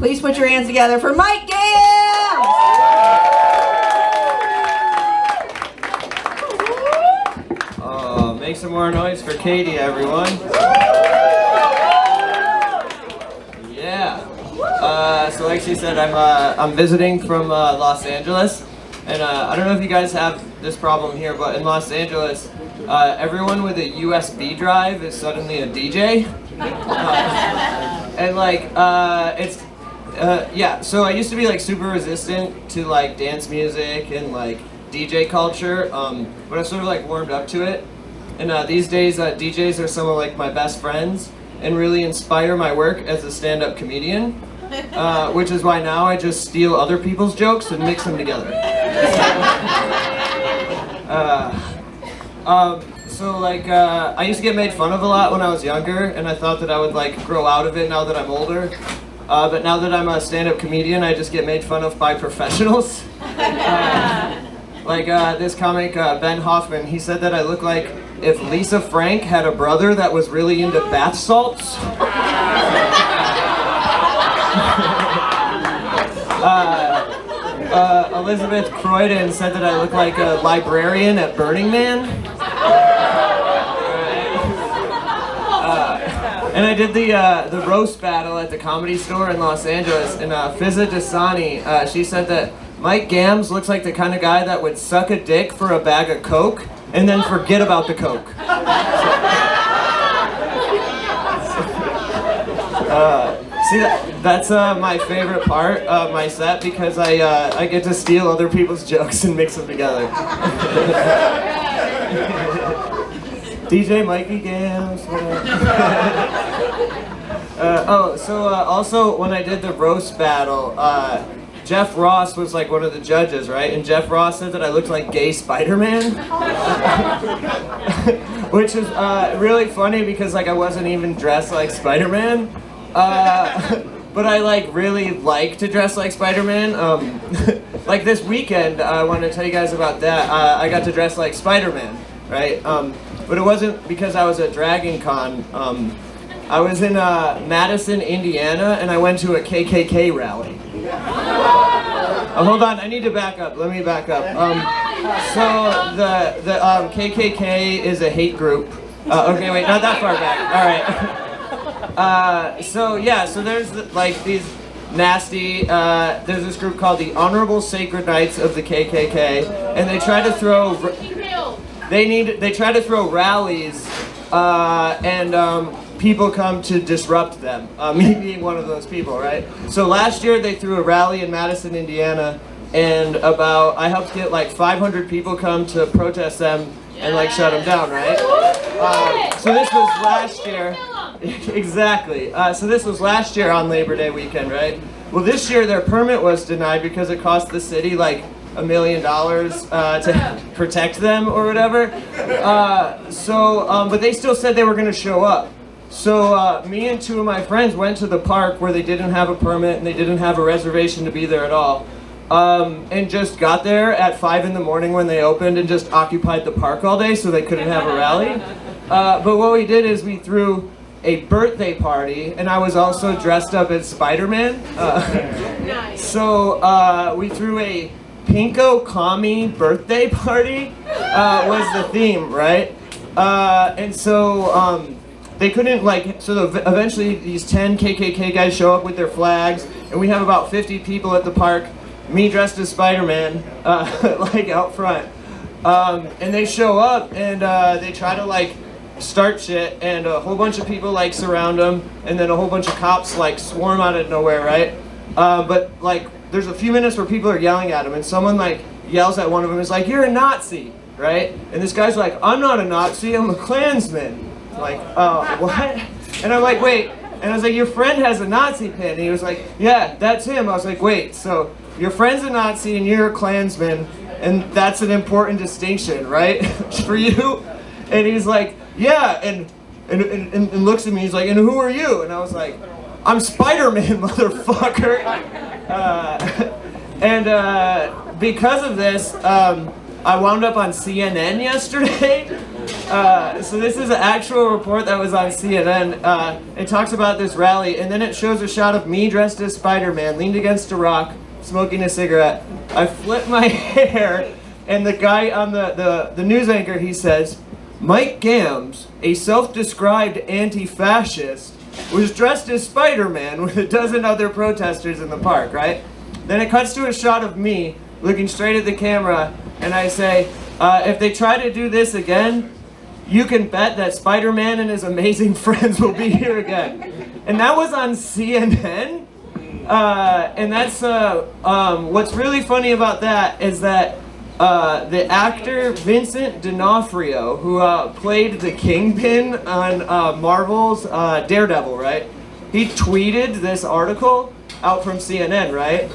Please put your hands together for Mike Gamms! Make some more noise for Katie, everyone. Yeah. So like she said, I'm visiting from Los Angeles, and I don't know if you guys have this problem here, but in Los Angeles, everyone with a USB drive is suddenly a DJ. And like, yeah, so I used to be like super resistant to like dance music and like DJ culture, but I sort of like warmed up to it. And these days, DJs are some of like my best friends and really inspire my work as a stand-up comedian, which is why now I just steal other people's jokes and mix them together. So like, I used to get made fun of a lot when I was younger, and I thought that I would like grow out of it now that I'm older. But now that I'm a stand-up comedian, I just get made fun of by professionals. Like this comic, Ben Hoffman, he said that I look like if Lisa Frank had a brother that was really into bath salts. Elizabeth Croydon said that I look like a librarian at Burning Man. And I did the roast battle at the Comedy Store in Los Angeles, and Fizza Dasani, she said that Mike Gamms looks like the kind of guy that would suck a dick for a bag of Coke and then forget about the Coke. See, that's my favorite part of my set, because I get to steal other people's jokes and mix them together. DJ Mikey Gamms. Also when I did the roast battle, Jeff Ross was like one of the judges, right? And Jeff Ross said that I looked like gay Spider-Man. Which is really funny because like I wasn't even dressed like Spider-Man. But I like really like to dress like Spider-Man. Like this weekend, I want to tell you guys about that. I got to dress like Spider-Man, right? But it wasn't because I was at Dragon Con. I was in Madison, Indiana, and I went to a KKK rally. Hold on, I need to back up. Let me back up. So the KKK is a hate group. Okay, wait, not that far back. All right. So there's like these nasty. There's this group called the Honorable Sacred Knights of the KKK, and they try to throw. They try to throw rallies, and people come to disrupt them. Me being one of those people, right? So last year they threw a rally in Madison, Indiana, and I helped get like 500 people come to protest them and like shut them down, right? So this was last year. Exactly. So this was last year on Labor Day weekend, right? Well, this year their permit was denied because it cost the city like $1 million to protect them or whatever. But they still said they were going to show up. So me and two of my friends went to the park where they didn't have a permit and they didn't have a reservation to be there at all. And just got there at 5 in the morning when they opened and just occupied the park all day so they couldn't have a rally. But what we did is we threw a birthday party, and I was also dressed up as Spider-Man. So we threw a Pinko Commie birthday party, was the theme, right? And so they couldn't eventually these 10 KKK guys show up with their flags, and we have about 50 people at the park, me dressed as Spider-Man, like out front. And they show up and they try to like start shit, and a whole bunch of people like surround them, and then a whole bunch of cops like swarm out of nowhere, right? But like there's a few minutes where people are yelling at him, and someone like yells at one of them, is like, "You're a Nazi," right? And this guy's like, "I'm not a Nazi, I'm a Klansman." Like, what? And I'm like, wait. And I was like, "Your friend has a Nazi pin." And he was like, "Yeah, that's him." I was like, wait, so your friend's a Nazi and you're a Klansman, and that's an important distinction, right? For you? And he's like, "Yeah," and looks at me, he's like, "And who are you?" And I was like, "I'm Spider-Man, motherfucker." Because of this, I wound up on CNN yesterday. So this is an actual report that was on CNN. It talks about this rally, and then it shows a shot of me dressed as Spider-Man, leaned against a rock, smoking a cigarette. I flip my hair, and the guy on the news anchor, he says, Mike Gamms, a self-described anti-fascist, was dressed as Spider-Man with a dozen other protesters in the park, right? Then it cuts to a shot of me looking straight at the camera, and I say, if they try to do this again, you can bet that Spider-Man and his amazing friends will be here again. And that was on CNN. And that's, what's really funny about that is that the actor Vincent D'Onofrio, who played the Kingpin on Marvel's Daredevil, right? He tweeted this article out from CNN, right?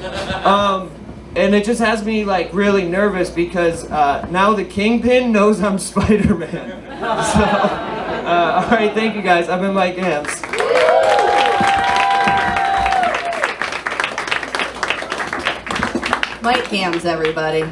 And it just has me like really nervous because now the Kingpin knows I'm Spider-Man. So, all right, thank you guys. I've been Mike Gamms. Mike Gamms, everybody.